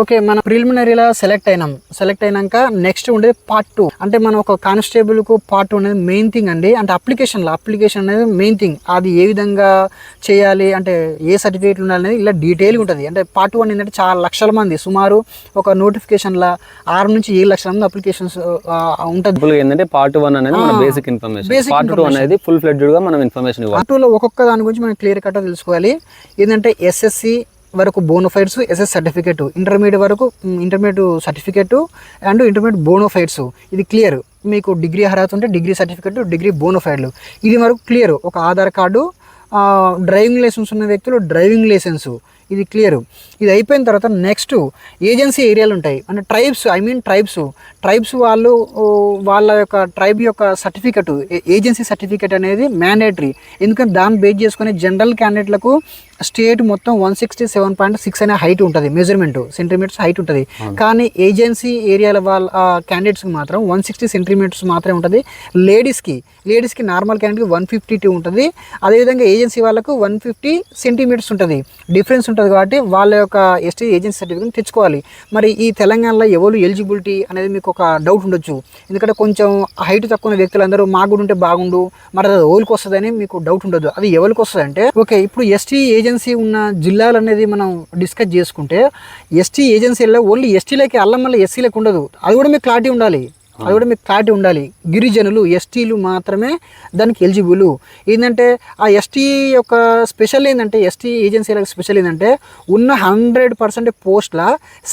Okay, మనం ప్రిలిమినరీలా select అయినాక next ఉండేది పార్ట్ 2. అంటే మనం ఒక కానిస్టేబుల్ కు పార్ట్ 2 అనేది మెయిన్ థింగ్ అండి. అంటే అప్లికేషన్ అనేది మెయిన్ థింగ్. అది ఏ విధంగా చేయాలి, అంటే ఏ సర్టిఫికేట్లు ఉండాలి అనేది ఇలా డీటెయిల్గా ఉంటుంది. అంటే పార్ట్ 1 ఏంటంటే చాలా లక్షల మంది, సుమారు ఒక నోటిఫికేషన్ల 6 నుంచి 7 లక్షల మంది అప్లికేషన్స్ ఉంటుంది. ఏంటంటే పార్ట్ 1 అనేది మన బేసిక్ ఇన్ఫర్మేషన్, పార్ట్ 2 అనేది ఫుల్ ఫ్లెడ్జ్డ్ గా మనం ఇన్ఫర్మేషన్ ఇవ్వాలి. పార్ట్ 2లో ఒక్కొక్క దాని గురించి మనం క్లియర్ కట్ తెలుసుకోవాలి. ఏంటంటే ఎస్ఎస్సి వరకు బోనోఫైడ్స్, ఎస్ఎస్ సర్టిఫికేట్, ఇంటర్మీడియట్ వరకు intermediate certificate and intermediate bona fides, ఇది క్లియర్. మీకు డిగ్రీ అర్హత ఉంటే డిగ్రీ సర్టిఫికేట్, డిగ్రీ బోనోఫైడ్లు, ఇది వరకు క్లియర్. ఒక ఆధార్ కార్డు, డ్రైవింగ్ లైసెన్స్ ఉన్న వ్యక్తులు డ్రైవింగ్ లైసెన్సు, ఇది క్లియర్. ఇది అయిపోయిన తర్వాత నెక్స్ట్ ఏజెన్సీ ఏరియాలు ఉంటాయి. అంటే ట్రైబ్స్ వాళ్ళు వాళ్ళ యొక్క ట్రైబ్ యొక్క సర్టిఫికెట్, ఏజెన్సీ సర్టిఫికెట్ అనేది మ్యాండేటరీ. ఎందుకంటే దాన్ని బేస్ చేసుకుని జనరల్ క్యాండిడేట్లకు స్టేట్ మొత్తం 167.6 అనే హైట్ ఉంటుంది, మెజర్మెంట్ సెంటీమీటర్స్ హైట్ ఉంటుంది. కానీ ఏజెన్సీ ఏరియాల వాళ్ళ క్యాండిడేట్స్కి మాత్రం 160 సెంటీమీటర్స్ మాత్రమే ఉంటుంది. లేడీస్కి నార్మల్ క్యాండిడేట్కి 152 ఉంటుంది. అదేవిధంగా ఏజెన్సీ వాళ్ళకు 150 సెంటీమీటర్స్ ఉంటుంది, డిఫరెన్స్ ఉంటుంది. కాబట్టి వాళ్ళ యొక్క ఎస్టీ ఏజెన్సీ సర్టిఫికేట్ తెచ్చుకోవాలి. మరి ఈ తెలంగాణలో ఎవరు ఎలిజిబిలిటీ అనేది మీకు ఒక డౌట్ ఉండొచ్చు. ఎందుకంటే కొంచెం హైట్ తక్కువ వ్యక్తులందరూ మాకు కూడా ఉంటే బాగుండు, మరి అది ఎవరికి వస్తుందని మీకు డౌట్ ఉండదు. అది ఎవరికి వస్తుంది అంటే, ఓకే, ఇప్పుడు ఎస్టీ ఏజెన్సీ ఉన్న జిల్లాలు అనేది మనం డిస్కస్ చేసుకుంటే, ఎస్టీ ఏజెన్సీలో ఓన్లీ ఎస్టీలకి అల్లం వల్ల ఎస్సీలకు ఉండదు. అది కూడా మీకు క్లారిటీ ఉండాలి. గిరిజనులు, ఎస్టీలు మాత్రమే దానికి ఎలిజిబుల్. ఏంటంటే ఆ ఎస్టీ యొక్క స్పెషల్ ఏంటంటే, ఎస్టీ ఏజెన్సీలకు స్పెషల్ ఏంటంటే, ఉన్న 100% పోస్ట్ల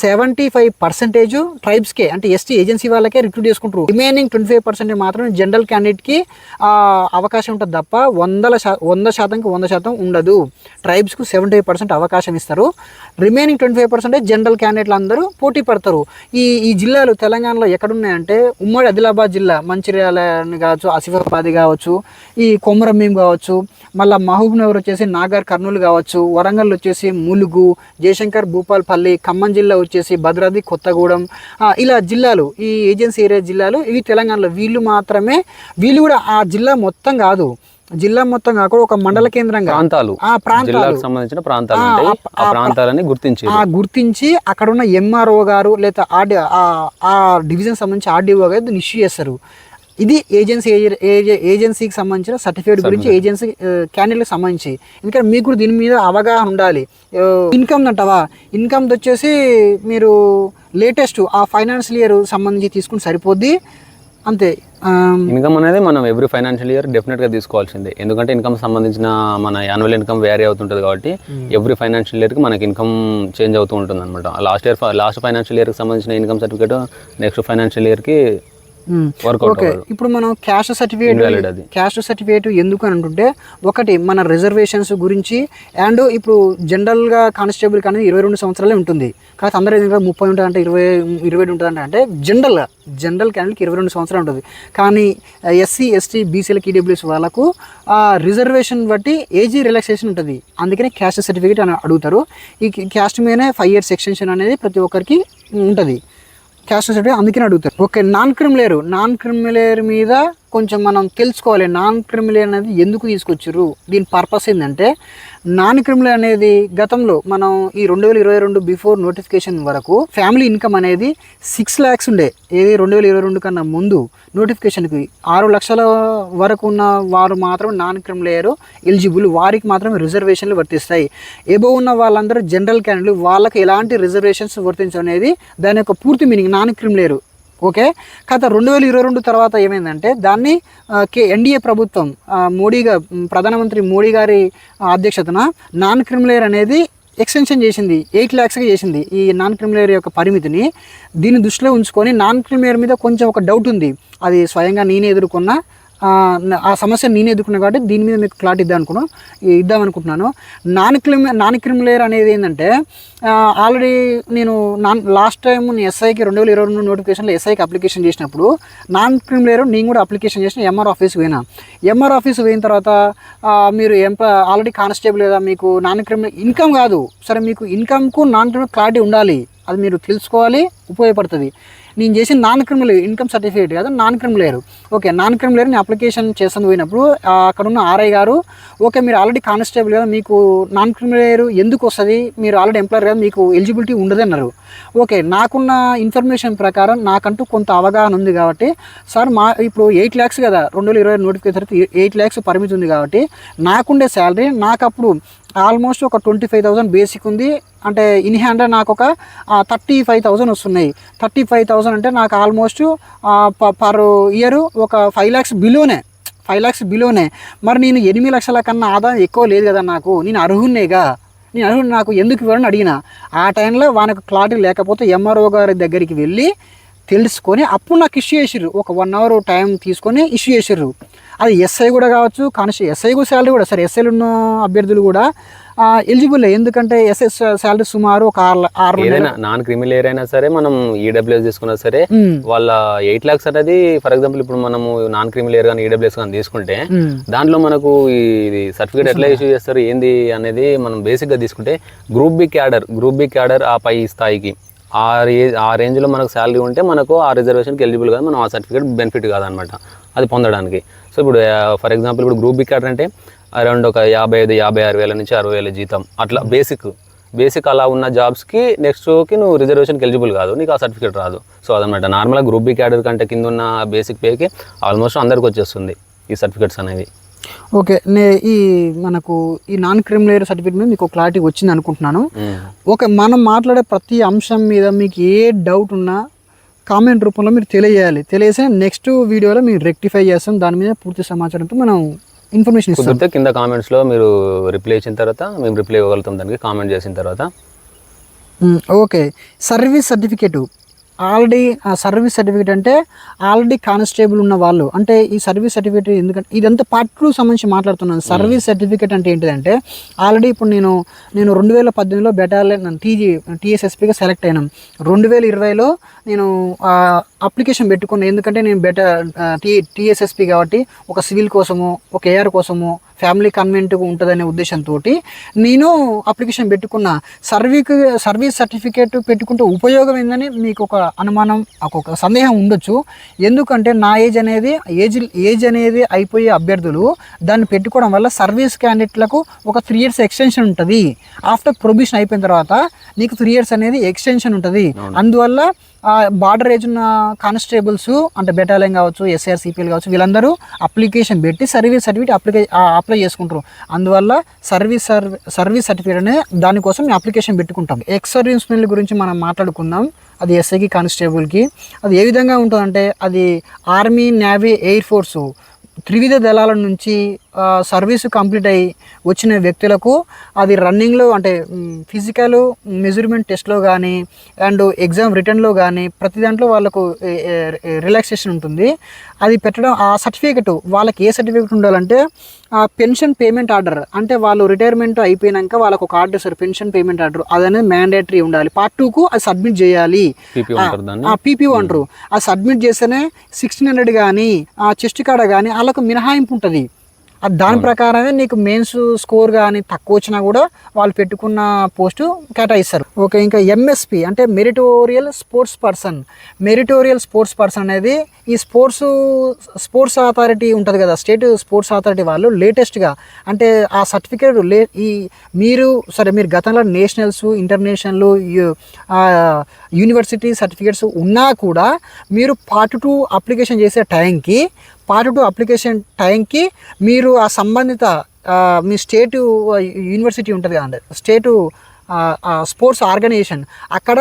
75% ట్రైబ్స్కే, అంటే ఎస్టీ ఏజెన్సీ వాళ్ళకే రిక్రూట్ చేసుకుంటారు. రిమైనింగ్ 25% మాత్రం జనరల్ క్యాండిడేట్కి అవకాశం ఉంటుంది తప్ప 100% ఉండదు. ట్రైబ్స్కు 75% అవకాశం ఇస్తారు. రిమైనింగ్ 25% జనరల్ క్యాండిడేట్లు అందరూ పోటీ పడతారు. ఈ జిల్లాలు తెలంగాణలో ఎక్కడున్నాయంటే, ఉమ్మడి ఆదిలాబాద్ జిల్లా, మంచిర్యాల కావచ్చు, ఆసిఫాబాద్ కావచ్చు, ఈ కొమరంభీం కావచ్చు, మళ్ళీ మహబూబ్ నగర్ వచ్చేసి నాగర్ కర్నూలు కావచ్చు, వరంగల్ వచ్చేసి ములుగు, జయశంకర్ భూపాల్పల్లి, ఖమ్మం జిల్లా వచ్చేసి భద్రాద్రి కొత్తగూడెం, ఇలా జిల్లాలు, ఈ ఏజెన్సీ ఏరియా జిల్లాలు ఇవి తెలంగాణలో. వీళ్ళు కూడా ఆ జిల్లా మొత్తం కాదు, జిల్లా మొత్తం కాకుండా ఒక మండల కేంద్రంగా ప్రాంతాలకు సంబంధించిన ప్రాంతాలని గుర్తించి అక్కడ ఉన్న ఎంఆర్ఓ గారు లేదా ఆ డివిజన్ సంబంధించి ఆర్డీఓ గారు దీన్ని ఇష్యూ చేస్తారు. ఇది ఏజెన్సీకి సంబంధించిన సర్టిఫికేట్ గురించి, ఏజెన్సీ క్యాండిడేట్కి సంబంధించి. ఎందుకంటే మీకు కూడా దీని మీద అవగాహన ఉండాలి. ఇన్కమ్ అంటావా, ఇన్కమ్ వచ్చేసి మీరు లేటెస్ట్ ఆ ఫైనాన్షియల్ ఇయర్ సంబంధించి తీసుకుని సరిపోద్ది, అంతే. ఇన్కమ్ అనేది మనం ఎవ్రీ ఫైనాన్షియల్ ఇయర్ డెఫినెట్గా తీసుకోవాల్సిందే. ఎందుకంటే ఇన్కమ్ సంబంధించిన మన యాన్యువల్ ఇన్కమ్ వేరీ అవుతుంటుంది కాబట్టి ఎవ్రీ ఫైనాన్షియల్ ఇయర్కి మనకి ఇన్కమ్ చేంజ్ అవుతూ ఉంటుంది అనమాట. లాస్ట్ ఫైనాన్షియల్ ఇయర్కి సంబంధించిన ఇన్కమ్ సర్టిఫికేట్ నెక్స్ట్ ఫైనాన్షియల్ ఇయర్కి ఓకే. ఇప్పుడు మనం క్యాస్ట్ సర్టిఫికేట్ ఎందుకు అని అంటుంటే, ఒకటి మన రిజర్వేషన్స్ గురించి, అండ్ ఇప్పుడు జనరల్గా కానిస్టేబుల్ కానీ 22 సంవత్సరాలే ఉంటుంది. కాకపోతే అందరూ ఏదైనా 30 ఉంటుంది అంటే 20 ఉంటుంది అంటే జనరల్ క్యాండిడేట్కి 22 సంవత్సరాలు ఉంటుంది. కానీ ఎస్సీ, ఎస్టీ, బీసీలకు, ఈడబ్ల్యూఎస్ వాళ్ళకు రిజర్వేషన్ బట్టి ఏజీ రిలాక్సేషన్ ఉంటుంది. అందుకనే క్యాస్ట్ సర్టిఫికేట్ అని అడుగుతారు. ఈ క్యాస్ట్ మీదనే 5 years ఎక్స్టెన్షన్ అనేది ప్రతి ఒక్కరికి ఉంటుంది. క్యాస్ట్ సర్టిఫికేట్ అందుకని అడుగుతారు. ఓకే, నాన్ క్రిమిలేయర్ మీద కొంచెం మనం తెలుసుకోవాలి. నాన్ క్రిమిలేయర్ అనేది ఎందుకు తీసుకొచ్చారు, దీని పర్పస్ ఏంటంటే, నాన్ క్రిమిలేయర్ అనేది గతంలో మనం ఈ 2022 బిఫోర్ నోటిఫికేషన్ వరకు ఫ్యామిలీ ఇన్కమ్ అనేది 6 lakhs ఉండే. ఏది 2022 కన్నా ముందు నోటిఫికేషన్కి 6 లక్షల వరకు ఉన్న వారు మాత్రం నాన్ క్రిమిలేయర్ ఎలిజిబుల్, వారికి మాత్రం రిజర్వేషన్లు వర్తిస్తాయి. ఎబోవ్ ఉన్న వాళ్ళందరూ జనరల్ క్యాండిడేట్, వాళ్ళకి ఎలాంటి రిజర్వేషన్స్ వర్తించడం అనేది దాని యొక్క పూర్తి మీనింగ్ నాన్ క్రిమిలేయర్. ఓకే, కాకపోతే 2022 తర్వాత ఏమైందంటే, దాన్ని ఎన్డీఏ ప్రభుత్వం ప్రధానమంత్రి మోడీ గారి అధ్యక్షతన నాన్ క్రిమిలేయర్ అనేది ఎక్స్టెన్షన్ చేసింది, 8 lakhsకి చేసింది ఈ నాన్ క్రిమిలేయర్ యొక్క పరిమితిని. దీన్ని దృష్టిలో ఉంచుకొని నాన్ క్రిమిలేయర్ మీద కొంచెం ఒక డౌట్ ఉంది. అది స్వయంగా నేనే ఎదుర్కొన్నా, ఆ సమస్య నేను ఎదుర్కొన్నా కాబట్టి దీని మీద మీకు క్లారిటీ ఇద్దామనుకుంటున్నాను. నాన్ క్రిమిలేయర్ అనేది ఏంటంటే, ఆల్రెడీ నేను లాస్ట్ టైం ఎస్ఐకి 2022 నోటిఫికేషన్లో ఎస్ఐకి అప్లికేషన్ చేసినప్పుడు నాన్ క్రిమిలేయర్ నేను కూడా అప్లికేషన్ చేసిన ఎంఆర్ ఆఫీస్కి పోయినా. ఎంఆర్ ఆఫీస్ పోయిన తర్వాత మీరు ఆల్రెడీ కానిస్టేబుల్ లేదా, మీకు నాన్ క్రిమిలేయర్ ఇన్కమ్ కాదు, సరే మీకు ఇన్కమ్కు నాన్ క్రిమిలేయర్ క్లారిటీ ఉండాలి, అది మీరు తెలుసుకోవాలి. ఉపయోగపడుతుంది. నేను చేసిన నాన్ క్రిమినల్ ఇన్కమ్ సర్టిఫికేట్ కదా, non criminal layer. Okay, non criminal layer నేను అప్లికేషన్ చేస్తాను పోయినప్పుడు అక్కడ ఉన్న ఆర్ఐ గారు, ఓకే మీరు ఆల్రెడీ కానిస్టేబుల్ కదా, మీకు నాన్ క్రిమినల్ లేయర్ ఎందుకు వస్తుంది, మీరు ఆల్రెడీ ఎంప్లాయర్ కదా, మీకు ఎలిజిబిలిటీ ఉండదు అన్నారు. ఓకే, నాకున్న ఇన్ఫర్మేషన్ ప్రకారం నాకంటూ కొంత అవగాహన ఉంది కాబట్టి, సార్ ఇప్పుడు 8 lakhs కదా 2020 నోటిఫికేషన్ తర్వాత 8 lakhs పరిమితి ఉంది కాబట్టి, నాకుండే శాలరీ నాకు అప్పుడు ఆల్మోస్ట్ ఒక 25,000 బేసిక్ ఉంది. అంటే ఇన్ హ్యాండ్ నాకు ఒక 35,000 వస్తున్నాయి. 35,000 అంటే నాకు ఆల్మోస్ట్ పర్ ఇయర్ ఒక 5 lakhs బిలోనే, 5 lakhs బిలోనే. మరి నేను 8 లక్షల కన్నా ఆదాయం ఎక్కువ లేదు కదా, నేను అర్హున్నేగా, నాకు ఎందుకు ఇవ్వరని అడిగిన. ఆ టైంలో వానికి క్లారిటీ లేకపోతే ఎంఆర్ఓ గారి దగ్గరికి వెళ్ళి తెలుసుకొని అప్పుడు నాకు ఇష్యూ చేసిర్రు. ఒక 1 hour టైం తీసుకొని ఇష్యూ చేసిర్రు. అది ఎస్ఐ కూడా కావచ్చు, ఎస్ఐ కూడా శాలరీ కూడా, సరే ఎస్ఐలు ఉన్న అభ్యర్థులు కూడా ఎలిజిబుల్. ఎందుకంటే ఎస్ఐ శాలరీ సుమారు ఒక 6 ఏదైనా నాన్ క్రిమినల్ ఏర్ అయినా సరే, మనం ఈడబ్ల్యూఎస్ తీసుకున్నా సరే, వాళ్ళ 8 lakhs అనేది ఫర్ ఎగ్జాంపుల్ ఇప్పుడు మనము నాన్ క్రిమినల్ ఏర్ కానీ ఈడబ్ల్యూఎస్ కానీ తీసుకుంటే దాంట్లో మనకు ఇది సర్టిఫికేట్ ఎట్లా ఇష్యూ చేస్తారు ఏంది అనేది మనం బేసిక్గా తీసుకుంటే గ్రూప్ బి క్యాడర్ ఆ పై స్థాయికి ఆ రేంజ్లో మనకు శాలరీ ఉంటే మనకు ఆ రిజర్వేషన్కి ఎలిజిబుల్ కాదు, మనం ఆ సర్టిఫికేట్ బెనిఫిట్ కాదనమాట అది పొందడానికి. సో ఇప్పుడు ఫర్ ఎగ్జాంపుల్ ఇప్పుడు గ్రూప్ బి క్యాడర్ అంటే అరౌండ్ ఒక 55,000-56,000 నుంచి 60,000 జీతం అట్లా బేసిక్ అలా ఉన్న జాబ్స్కి నెక్స్ట్కి నువ్వు రిజర్వేషన్కి ఎలిజిబుల్ కాదు, నీకు ఆ సర్టిఫికేట్ రాదు. సో అదనమాట నార్మల్గా గ్రూప్ బి క్యాడర్ కంటే కింద ఉన్న బేసిక్ పేకి ఆల్మోస్ట్ అందరికి వచ్చేస్తుంది ఈ సర్టిఫికేట్స్ అనేవి. ఓకే, మనకు ఈ నాన్ క్రిమినల్ సర్టిఫికేట్ మీద మీకు క్లారిటీ వచ్చింది అనుకుంటున్నాను. ఓకే, మనం మాట్లాడే ప్రతి అంశం మీద మీకు ఏ డౌట్ ఉన్నా కామెంట్ రూపంలో మీరు తెలియజేస్తే నెక్స్ట్ వీడియోలో మేము రెక్టిఫై చేస్తాం. దాని మీద పూర్తి సమాచారంతో మనం ఇన్ఫర్మేషన్ ఇస్తాం. కింద కామెంట్స్లో మీరు రిప్లై ఇచ్చిన తర్వాత మేము రిప్లై ఇవ్వగలుగుతాం దానికి, కామెంట్ చేసిన తర్వాత. Okay, service certificate service certificate అంటే ఆల్రెడీ కానిస్టేబుల్ ఉన్న వాళ్ళు, అంటే ఈ సర్వీస్ సర్టిఫికేట్ ఎందుకంటే ఇదంతా పార్ట్ 2 సంబంధించి మాట్లాడుతున్నాను. సర్వీస్ సర్టిఫికేట్ అంటే ఏంటిదంటే ఆల్రెడీ ఇప్పుడు నేను 2018లో బెటాలియన్ టీఎస్ఎస్పీగా సెలెక్ట్ అయినాం. 2020లో నేను అప్లికేషన్ పెట్టుకున్నాను. ఎందుకంటే నేను టీఎస్ఎస్పీ కాబట్టి ఒక సివిల్ కోసము, ఒక ఏఆర్ కోసము, ఫ్యామిలీ కన్వెంట్ ఉంటుందనే ఉద్దేశంతో నేను అప్లికేషన్ పెట్టుకున్న. సర్వీస్ సర్టిఫికేట్ పెట్టుకుంటే ఉపయోగం ఏందని మీకు ఒక అనుమానం, ఒక సందేహం ఉండొచ్చు. ఎందుకంటే నా ఏజ్ అనేది అయిపోయే అభ్యర్థులు దాన్ని పెట్టుకోవడం వల్ల సర్వీస్ క్యాండిడేట్లకు ఒక 3 years ఎక్స్టెన్షన్ ఉంటుంది. ఆఫ్టర్ ప్రొబిషన్ అయిపోయిన తర్వాత నీకు 3 years అనేది ఎక్స్టెన్షన్ ఉంటుంది. అందువల్ల బార్డర్ ఏజ్ ఉన్న కానిస్టేబుల్స్ అంటే బెటాలియన్ కావచ్చు, ఎస్ఆర్ సిపిఎల్ కావచ్చు, వీళ్ళందరూ అప్లికేషన్ పెట్టి సర్వీస్ సర్టిఫికేట్ అప్లై చేసుకుంటారు. అందువల్ల సర్వీస్ సర్టిఫికేట్ అనే దానికోసం మేము అప్లికేషన్ పెట్టుకుంటాం. ఎక్స్ సర్వీస్ మెన్ గురించి మనం మాట్లాడుకుందాం. అది ఎస్ఐకి, కానిస్టేబుల్కి అది ఏ విధంగా ఉంటుందంటే అది ఆర్మీ, నేవీ, ఎయిర్ ఫోర్సు త్రివిధ దళాల నుంచి సర్వీసు కంప్లీట్ అయ్యి వచ్చిన వ్యక్తులకు అది రన్నింగ్లో అంటే ఫిజికల్ మెజర్మెంట్ టెస్ట్లో కానీ అండ్ ఎగ్జామ్ రిటర్న్లో కానీ ప్రతి దాంట్లో వాళ్ళకు రిలాక్సేషన్ ఉంటుంది. అది పెట్టడం ఆ సర్టిఫికేట్ వాళ్ళకి ఏ సర్టిఫికేట్ ఉండాలంటే పెన్షన్ పేమెంట్ ఆర్డర్, అంటే వాళ్ళు రిటైర్మెంట్ అయిపోయినాక వాళ్ళకు ఒక order sir pension payment order, అదనేది మ్యాండేటరీ ఉండాలి. పార్ట్ 2కు అది సబ్మిట్ చేయాలి. పీపీఓ అంటారు. అది సబ్మిట్ చేస్తేనే 1600 కానీ చెస్ట్ కాడ కానీ వాళ్ళకు మినహాయింపు ఉంటుంది. దాని ప్రకారమే నీకు మెయిన్స్ స్కోర్ కానీ తక్కువ వచ్చినా కూడా వాళ్ళు పెట్టుకున్న పోస్టు కేటాయిస్తారు. ఓకే, ఇంకా ఎంఎస్పి అంటే మెరిటోరియల్ స్పోర్ట్స్ పర్సన్ అనేది ఈ స్పోర్ట్స్ అథారిటీ ఉంటుంది కదా, స్టేట్ స్పోర్ట్స్ అథారిటీ వాళ్ళు లేటెస్ట్గా అంటే ఆ సర్టిఫికేట్ మీరు గతంలో నేషనల్స్, ఇంటర్నేషనల్, యూనివర్సిటీ సర్టిఫికేట్స్ ఉన్నా కూడా మీరు పార్ట్ 2 అప్లికేషన్ చేసే టైంకి మీరు ఆ సంబంధిత మీ స్టేటు యూనివర్సిటీ ఉంటుంది కదండి, స్టేటు స్పోర్ట్స్ ఆర్గనైజేషన్, అక్కడ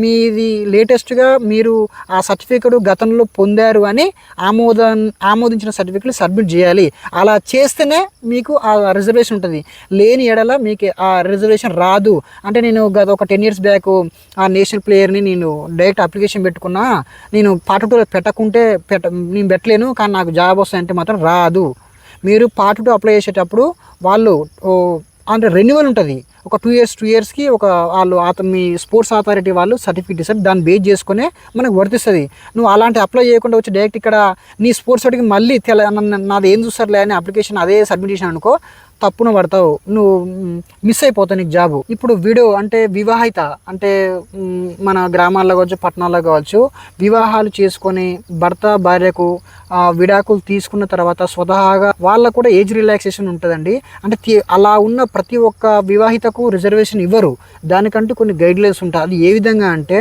మీది లేటెస్ట్గా మీరు ఆ సర్టిఫికేట్ గతంలో పొందారు అని ఆమోదించిన సర్టిఫికేట్లు సబ్మిట్ చేయాలి. అలా చేస్తేనే మీకు ఆ రిజర్వేషన్ ఉంటుంది. లేని ఎడల మీకు ఆ రిజర్వేషన్ రాదు. అంటే నేను ఒక 10 years బ్యాక్ ఆ నేషనల్ ప్లేయర్ని నేను డైరెక్ట్ అప్లికేషన్ పెట్టుకున్నా, నేను పార్ట్ 2 నేను పెట్టలేను కానీ నాకు జాబ్ వస్తాయంటే మాత్రం రాదు. మీరు పార్ట్ 2 అప్లై చేసేటప్పుడు వాళ్ళు అంటే రెన్యువల్ ఉంటుంది. ఒక 2 ఇయర్స్కి ఒక వాళ్ళు మీ స్పోర్ట్స్ అథారిటీ వాళ్ళు సర్టిఫికేట్ ఇస్తారు, దాన్ని బేస్ చేసుకునే మనకు వర్తిస్తుంది. నువ్వు అలాంటి అప్లై చేయకుండా వచ్చి డైరెక్ట్ ఇక్కడ నీ స్పోర్ట్స్ సర్టిఫికేట్ మళ్ళీ నాది ఏం చూస్తారులే అని అప్లికేషన్ అదే సబ్మిట్ చేసిన అనుకో, తప్పున పడతావు, నువ్వు మిస్ అయిపోతావు నీకు జాబు. ఇప్పుడు వీడియో అంటే వివాహిత అంటే మన గ్రామాల్లో కావచ్చు పట్టణాల్లో కావచ్చు వివాహాలు చేసుకొని భర్త భార్యకు విడాకులు తీసుకున్న తర్వాత స్వతహాగా వాళ్ళకు కూడా ఏజ్ రిలాక్సేషన్ ఉంటుందండి. అంటే అలా ఉన్న ప్రతి ఒక్క వివాహితకు రిజర్వేషన్ ఇవ్వరు, దానికంటూ కొన్ని గైడ్లైన్స్ ఉంటాయి. అది ఏ విధంగా అంటే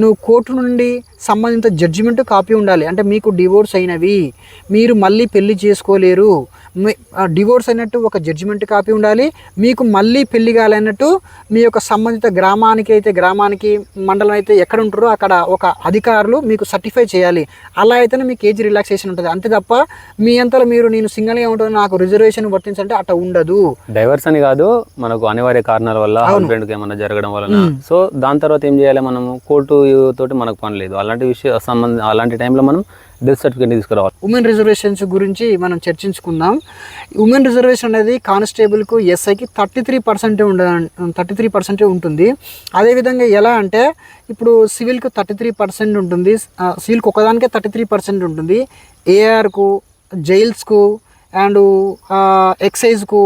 నువ్వు కోర్టు నుండి సంబంధిత జడ్జిమెంట్ కాపీ ఉండాలి. అంటే మీకు డివోర్స్ అయినవి, మీరు మళ్ళీ పెళ్లి చేసుకోలేరు, డివోర్స్ అయినట్టు ఒక జడ్జిమెంట్ కాపీ ఉండాలి. మీకు మళ్ళీ పెళ్లి కాలేనట్టు మీ యొక్క సంబంధిత గ్రామానికి మండలం అయితే ఎక్కడ ఉంటారో అక్కడ ఒక అధికారులు మీకు సర్టిఫై చేయాలి. అలా అయితేనే మీకు ఏజ్ రిలాక్సేషన్ ఉంటుంది. అంతే తప్ప మీ అంతలో మీరు నేను సింగిల్గా ఉంటుంది నాకు రిజర్వేషన్ వర్తించంటే అట్లా ఉండదు. డైవర్స్ అని కాదు, మనకు అనివార్య కారణాల వల్ల హస్బెండ్కి ఏమైనా జరగడం వలన, సో దాని తర్వాత ఏం చేయాలి, మనము కోర్టు తోటి మనకు పని లేదు. అలాంటి టైంలో మనం డెత్ సర్టిఫికేట్ తీసుకురావాలి. ఉమెన్ రిజర్వేషన్స్ గురించి మనం చర్చించుకుందాం. ఉమెన్ రిజర్వేషన్ అనేది కానిస్టేబుల్కు ఎస్ఐకి 33% 33% ఉంటుంది. అదేవిధంగా ఎలా అంటే ఇప్పుడు సివిల్కు 33% ఉంటుంది, సివిల్కి ఒకదానికే 33% ఉంటుంది. ఏఆర్కు, జైల్స్కు అండ్ ఎక్సైజ్కు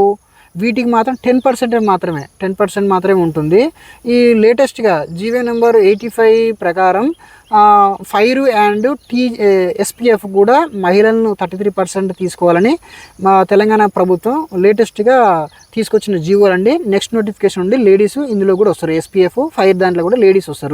వీటికి మాత్రం 10% మాత్రమే ఉంటుంది. ఈ లేటెస్ట్గా జీవో నెంబర్ 85 ప్రకారం ఫైర్ అండ్ ఎస్పీఎఫ్ కూడా మహిళలను 33% తీసుకోవాలని మా తెలంగాణ ప్రభుత్వం లేటెస్ట్గా తీసుకొచ్చిన జీవోలండి. నెక్స్ట్ నోటిఫికేషన్ ఉండి లేడీస్ ఇందులో కూడా వస్తారు, ఎస్పీఎఫ్ ఫైర్ దాంట్లో కూడా లేడీస్ వస్తారు.